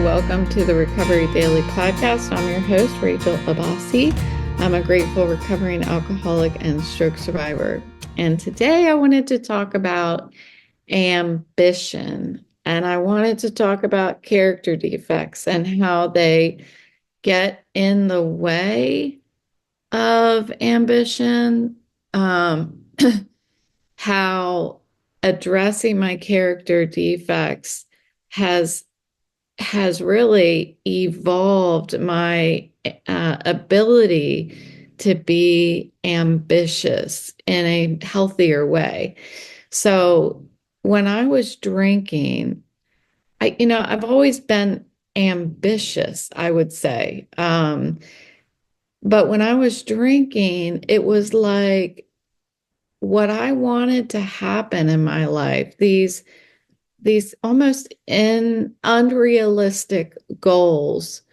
welcome to the Recovery Daily Podcast. I'm your host, Rachel Abassi. I'm a grateful recovering alcoholic and stroke survivor. And today I wanted to talk about ambition. And I wanted to talk about character defects and how they get in the way of ambition. How addressing my character defects has really evolved my ability to be ambitious in a healthier way. So when I was drinking, I've always been ambitious, I would say. But when I was drinking, it was like what I wanted to happen in my life, these almost unrealistic goals.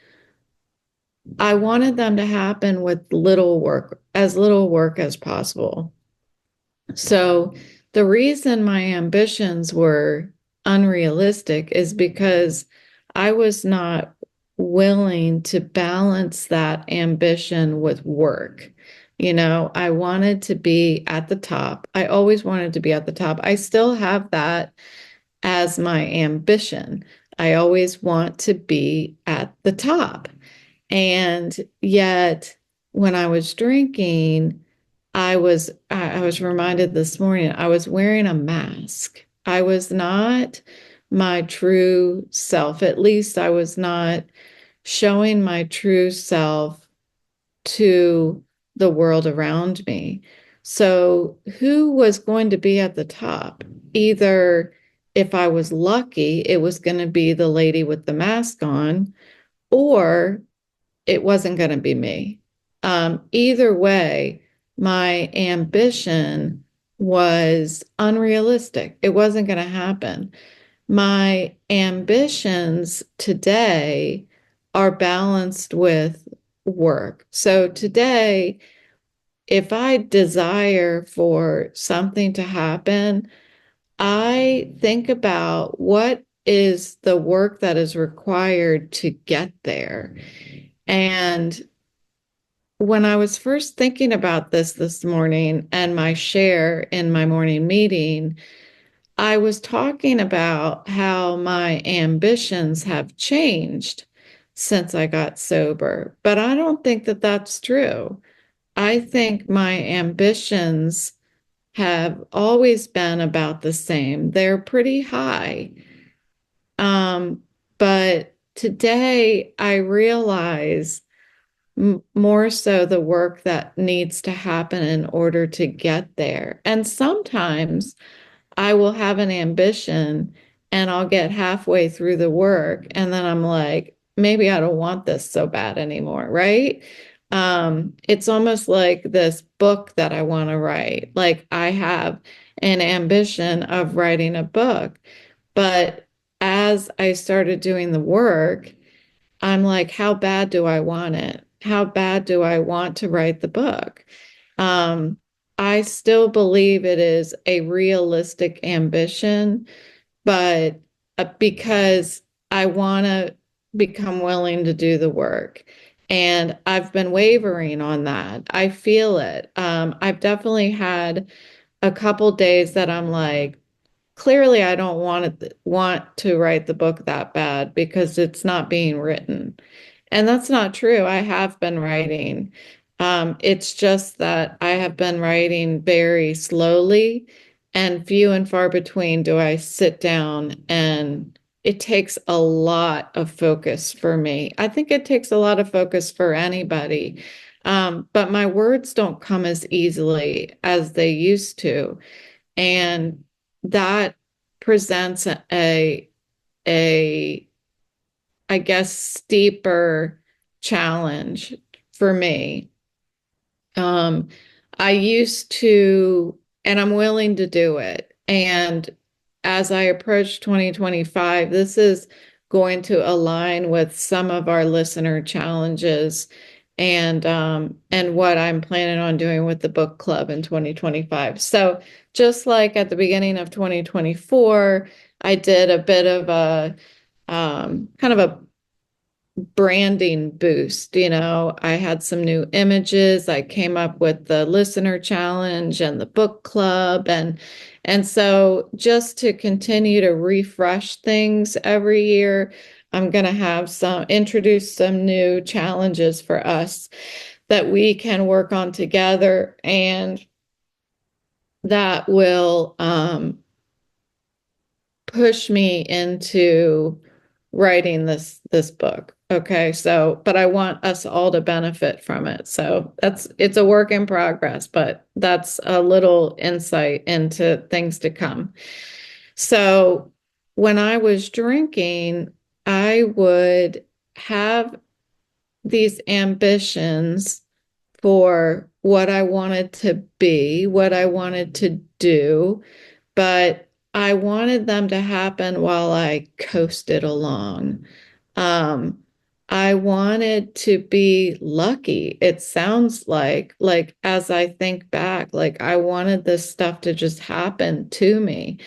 I wanted them to happen with little work as possible. So the reason my ambitions were unrealistic is because I was not willing to balance that ambition with work. I wanted to be at the top. I always wanted to be at the top. I still have that as my ambition. I always want to be at the top. And yet when I was drinking, I was reminded this morning, I was wearing a mask. I was not my true self. At least I was not showing my true self to the world around me. So who was going to be at the top? Either if I was lucky, it was going to be the lady with the mask on, or it wasn't going to be me. Either way, my ambition was unrealistic. It wasn't going to happen. My ambitions today are balanced with work. So today, if I desire for something to happen, I think about what is the work that is required to get there. And when I was first thinking about this morning and my share in my morning meeting, I was talking about how my ambitions have changed since I got sober. But I don't think that that's true. I think my ambitions have always been about the same. They're pretty high. But today I realize more so the work that needs to happen in order to get there. And sometimes I will have an ambition and I'll get halfway through the work and then I'm like, maybe I don't want this so bad anymore, right? It's almost like this book that I want to write. Like I have an ambition of writing a book, but as I started doing the work, I'm like, how bad do I want it? How bad do I want to write the book? I still believe it is a realistic ambition, but because I want to become willing to do the work. And I've been wavering on that. I feel it. I've definitely had a couple days that I'm like, clearly I don't want to write the book that bad because it's not being written. And that's not true. I have been writing. It's just that I have been writing very slowly, and few and far between do I sit down, and it takes a lot of focus for me. I think it takes a lot of focus for anybody. But my words don't come as easily as they used to. And that presents a I guess steeper challenge for me. Um, I used to, and I'm willing to do it. And as I approach 2025, this is going to align with some of our listener challenges and what I'm planning on doing with the book club in 2025. So just like at the beginning of 2024, I did a bit of a kind of a branding boost. I had some new images. I came up with the listener challenge and the book club, and so just to continue to refresh things every year, I'm going to have some introduce some new challenges for us that we can work on together, and that will push me into writing this book. Okay, so but I want us all to benefit from it. So it's a work in progress, but that's a little insight into things to come. So when I was drinking, I would have these ambitions for what I wanted to be, what I wanted to do, but I wanted them to happen while I coasted along. Um, I wanted to be lucky. It sounds like as I think back, like I wanted this stuff to just happen to me.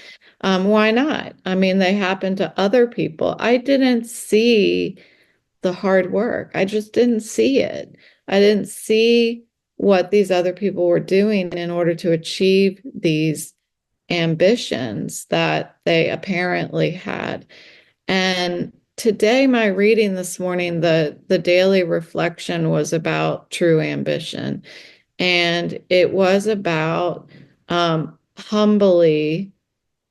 Why not? I mean, they happened to other people. I didn't see the hard work. I just didn't see it. I didn't see what these other people were doing in order to achieve these ambitions that they apparently had. And today, my reading this morning, the daily reflection was about true ambition. And it was about humbly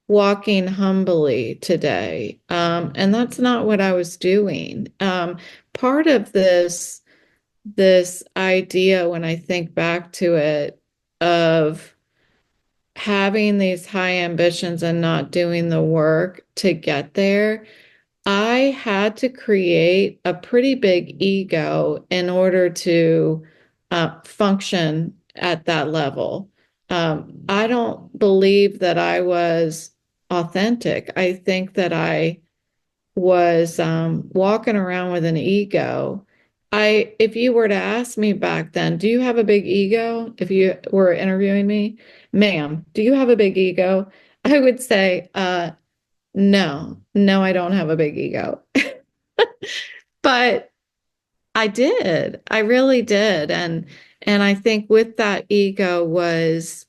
walking humbly today. And that's not what I was doing. Part of this idea, when I think back to it, of having these high ambitions and not doing the work to get there, I had to create a pretty big ego in order to function at that level. I don't believe that I was authentic. I think that I was walking around with an ego. If you were to ask me back then, do you have a big ego? If you were interviewing me, ma'am, do you have a big ego? I would say, no, I don't have a big ego. But I did. I really did. And I think with that ego was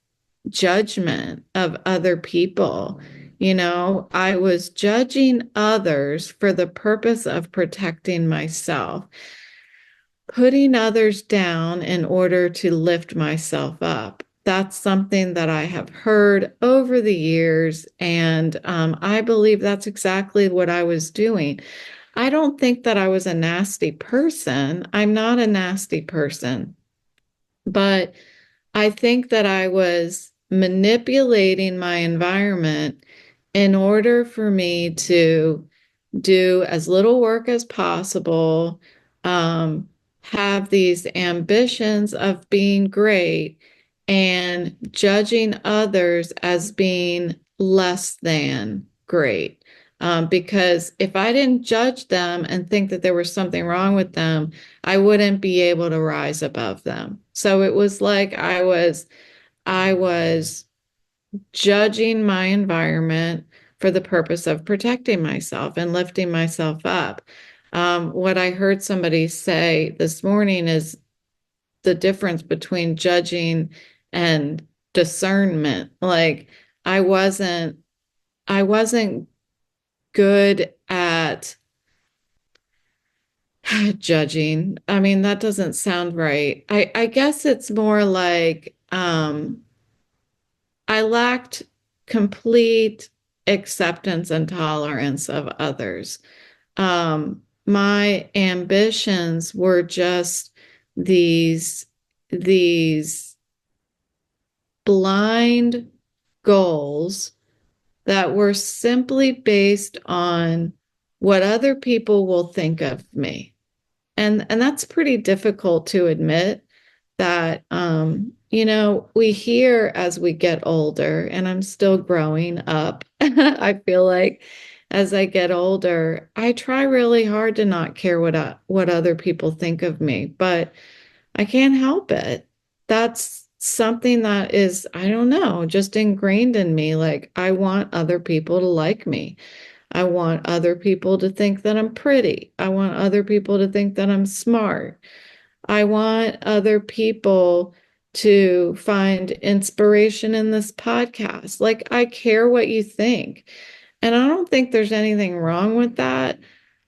judgment of other people. I was judging others for the purpose of protecting myself, putting others down in order to lift myself up. That's something that I have heard over the years, and I believe that's exactly what I was doing. I don't think that I was a nasty person. I'm not a nasty person, but I think that I was manipulating my environment in order for me to do as little work as possible, have these ambitions of being great, and judging others as being less than great. Because if I didn't judge them and think that there was something wrong with them, I wouldn't be able to rise above them. So it was like I was judging my environment for the purpose of protecting myself and lifting myself up. What I heard somebody say this morning is the difference between judging and discernment. Like I wasn't, I wasn't good at judging. I mean, that doesn't sound right. I guess it's more like I lacked complete acceptance and tolerance of others. My ambitions were just these these blind goals that were simply based on what other people will think of me. And that's pretty difficult to admit that we hear as we get older, and I'm still growing up. I feel like as I get older, I try really hard to not care what other people think of me, but I can't help it. That's something that is, I don't know, just ingrained in me. Like I want other people to like me. I want other people to think that I'm pretty. I want other people to think that I'm smart. I want other people to find inspiration in this podcast. Like, I care what you think. And I don't think there's anything wrong with that,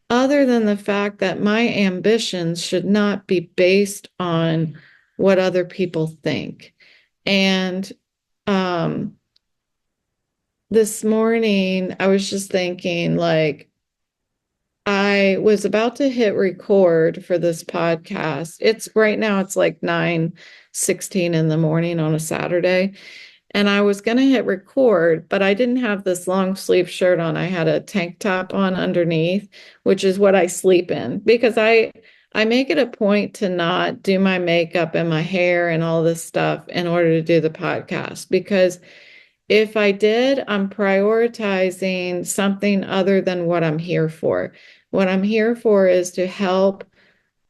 other than the fact that my ambitions should not be based on what other people think. And um, this morning, I was just thinking, like, I was about to hit record for this podcast. It's right now, it's like 9:16 in the morning on a Saturday. And I was going to hit record, but I didn't have this long sleeve shirt on. I had a tank top on underneath, which is what I sleep in, because I make it a point to not do my makeup and my hair and all this stuff in order to do the podcast, because if I did, I'm prioritizing something other than what I'm here for. What I'm here for is to help,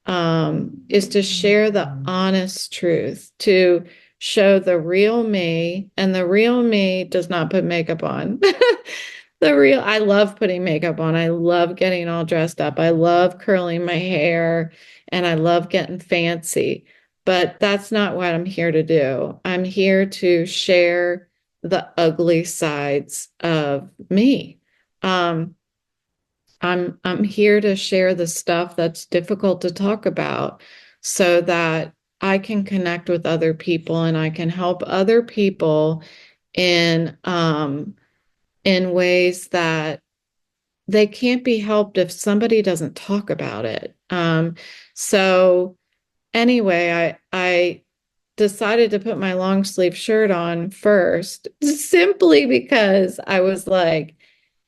is to share the honest truth, to show the real me. And the real me does not put makeup on. I love putting makeup on. I love getting all dressed up. I love curling my hair and I love getting fancy. But that's not what I'm here to do. I'm here to share the ugly sides of me. Um, I'm here to share the stuff that's difficult to talk about so that I can connect with other people and I can help other people in ways that they can't be helped if somebody doesn't talk about it. So anyway, I decided to put my long sleeve shirt on first, simply because I was like,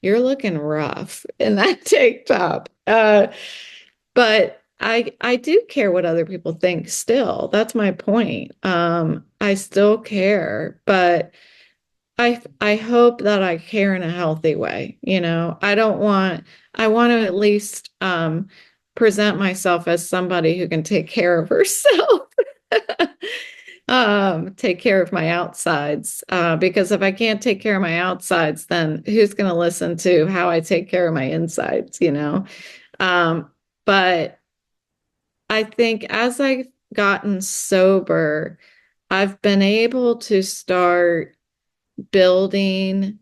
you're looking rough in that tank top. But I do care what other people think still. That's my point. I still care, but I hope that I care in a healthy way. I want to at least present myself as somebody who can take care of herself. Take care of my outsides. Because if I can't take care of my outsides, then who's going to listen to how I take care of my insides? But I think as I've gotten sober, I've been able to start building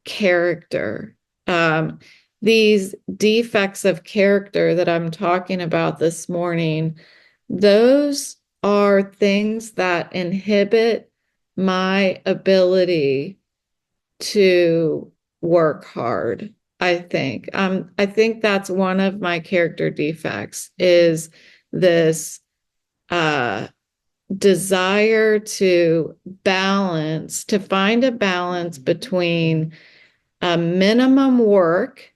character. These defects of character that I'm talking about this morning, those are things that inhibit my ability to work hard, I think. I think that's one of my character defects, is this uh, desire to find a balance between a minimum work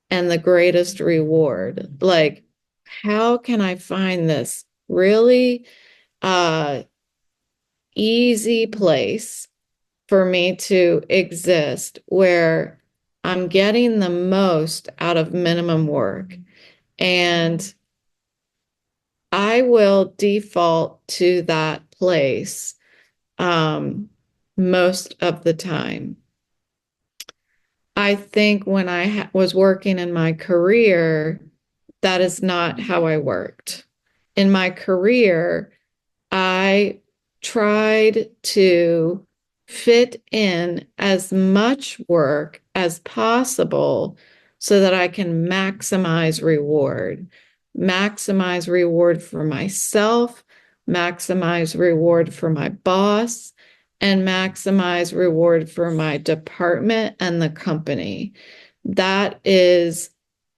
and the greatest reward. Like, how can I find this really easy place for me to exist where I'm getting the most out of minimum work? And I will default to that place most of the time. I think when I was working in my career, that is not how I worked. In my career, I tried to fit in as much work as possible so that I can maximize reward for myself, maximize reward for my boss, and maximize reward for my department and the company. That is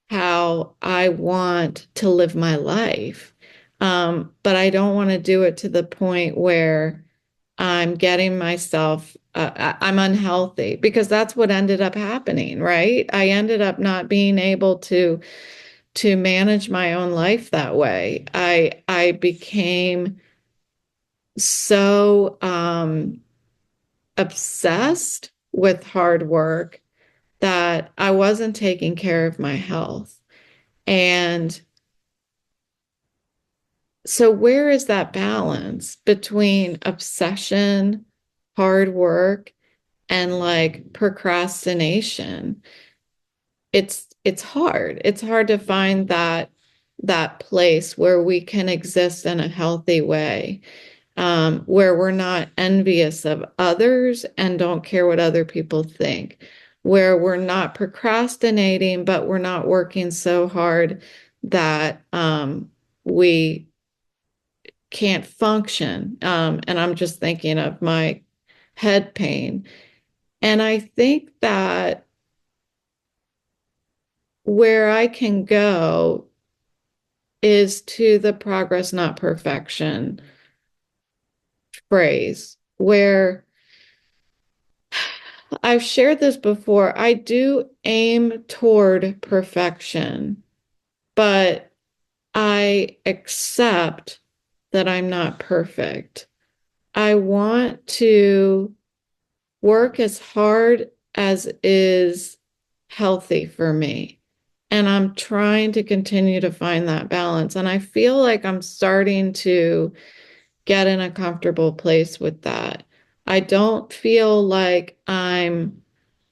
how I want to live my life. But I don't want to do it to the point where I'm getting myself, I'm unhealthy, because that's what ended up happening, right? I ended up not being able to manage my own life that way. I became so obsessed with hard work that I wasn't taking care of my health. And so where is that balance between obsession, hard work, and like procrastination? it's hard. It's hard to find that place where we can exist in a healthy way, where we're not envious of others and don't care what other people think, where we're not procrastinating, but we're not working so hard that we can't function. And I'm just thinking of my head pain. And I think that where I can go is to the progress, not perfection phrase, where I've shared this before. I do aim toward perfection, but I accept that I'm not perfect. I want to work as hard as is healthy for me. And I'm trying to continue to find that balance. And I feel like I'm starting to get in a comfortable place with that. I don't feel like I'm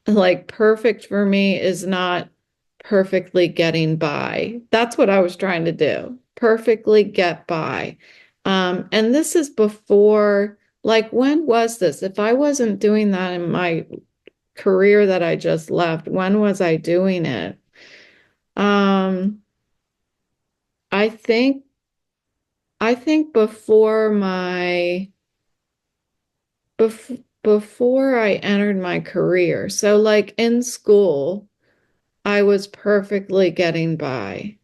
like perfect for me is not perfectly getting by. That's what I was trying to do. Perfectly get by. And this is before, like, when was this? If I wasn't doing that in my career that I just left, when was I doing it? Um, I think I think before I entered my career. So like in school, I was perfectly getting by.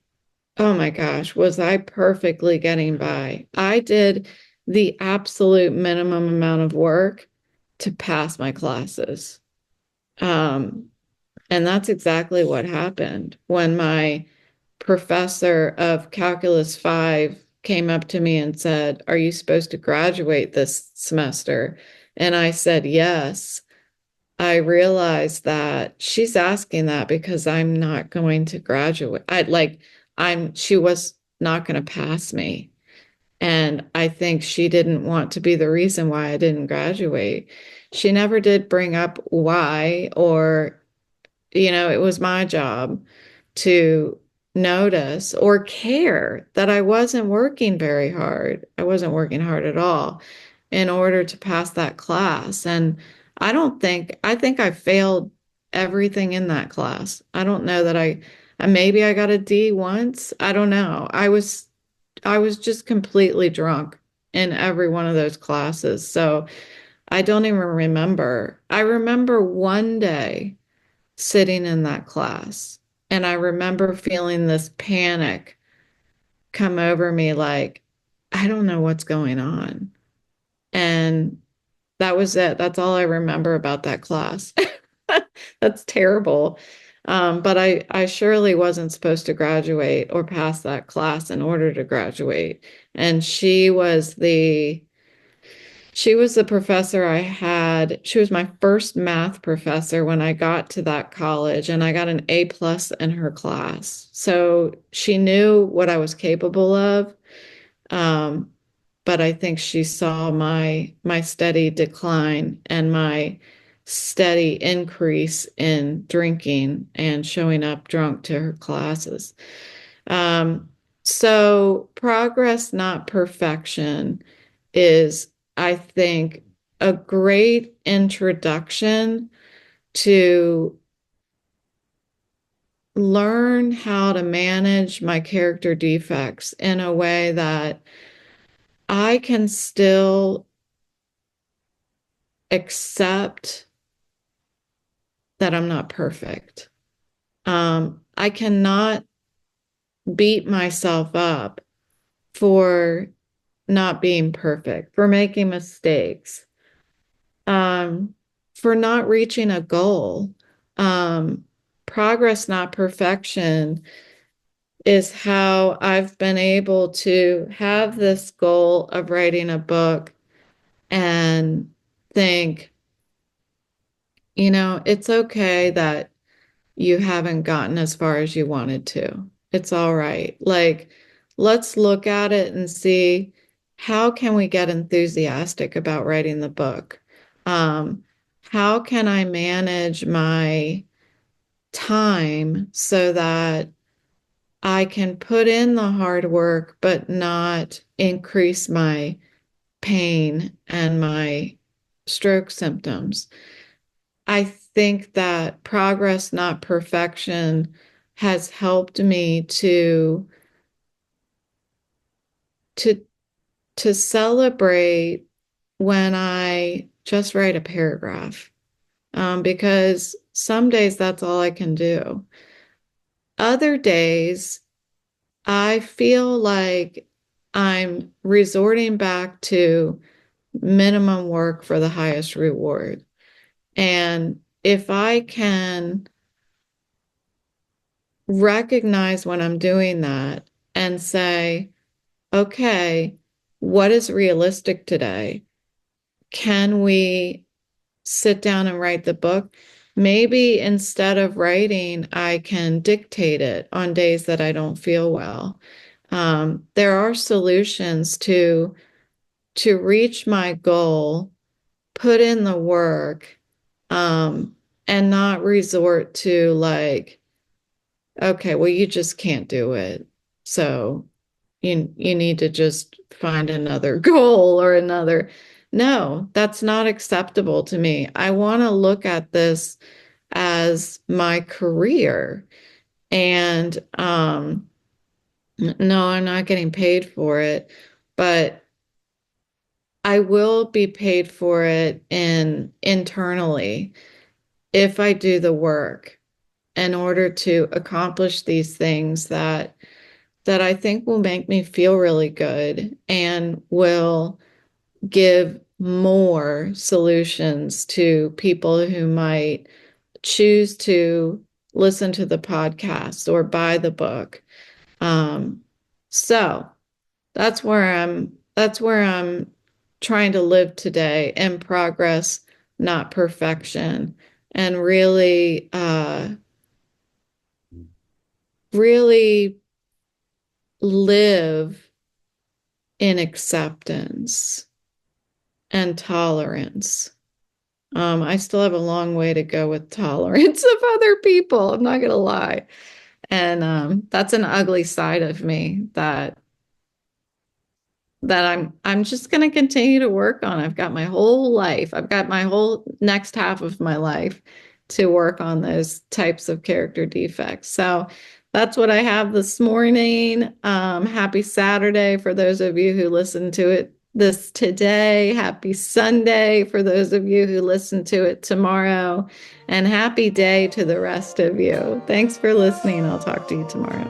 Oh my gosh, was I perfectly getting by? I did the absolute minimum amount of work to pass my classes. Um, and that's exactly what happened when my professor of Calculus 5 came up to me and said, "Are you supposed to graduate this semester?" And I said, "Yes." I realized that she's asking that because I'm not going to graduate. She was not going to pass me. And I think she didn't want to be the reason why I didn't graduate. She never did bring up why, or it was my job to notice or care that I wasn't working very hard. I wasn't working hard at all in order to pass that class. And I think I failed everything in that class. I don't know that maybe I got a D once. I don't know. I was just completely drunk in every one of those classes. So I don't even remember. I remember one day sitting in that class. And I remember feeling this panic come over me like, I don't know what's going on. And that was it. That's all I remember about that class. That's terrible. But I surely wasn't supposed to graduate or pass that class in order to graduate. And she was the professor I had. She was my first math professor when I got to that college, and I got an A plus in her class. So she knew what I was capable of. Um, but I think she saw my steady decline and my steady increase in drinking and showing up drunk to her classes. Um, so progress, not perfection, is, I think, a great introduction to learn how to manage my character defects in a way that I can still accept that I'm not perfect. I cannot beat myself up for not being perfect, for making mistakes, um, for not reaching a goal. Um, Progress, not perfection, is how I've been able to have this goal of writing a book and think, it's okay that you haven't gotten as far as you wanted to. It's all right. Like, let's look at it and see how can we get enthusiastic about writing the book? Um, how can I manage my time so that I can put in the hard work, but not increase my pain and my stroke symptoms. I think that progress, not perfection, has helped me to to celebrate when I just write a paragraph, because some days that's all I can do. Other days, I feel like I'm resorting back to minimum work for the highest reward. And if I can recognize when I'm doing that and say, okay, what is realistic today? Can we sit down and write the book? Maybe instead of writing, I can dictate it on days that I don't feel well. There are solutions to reach my goal, put in the work, and not resort to like, okay, well, you just can't do it. So you need to just find another goal or another. No, that's not acceptable to me. I want to look at this as my career. And no, I'm not getting paid for it, but I will be paid for it internally if I do the work in order to accomplish these things that I think will make me feel really good and will give more solutions to people who might choose to listen to the podcast or buy the book. Um, so that's where I'm trying to live today, in progress, not perfection, and really live in acceptance and tolerance. I still have a long way to go with tolerance of other people. I'm not gonna lie. And that's an ugly side of me that I'm just going to continue to work on. I've got my whole life. I've got my whole next half of my life to work on those types of character defects. So that's what I have this morning. Happy Saturday for those of you who listen to it this today. Happy Sunday for those of you who listen to it tomorrow. And happy day to the rest of you. Thanks for listening. I'll talk to you tomorrow.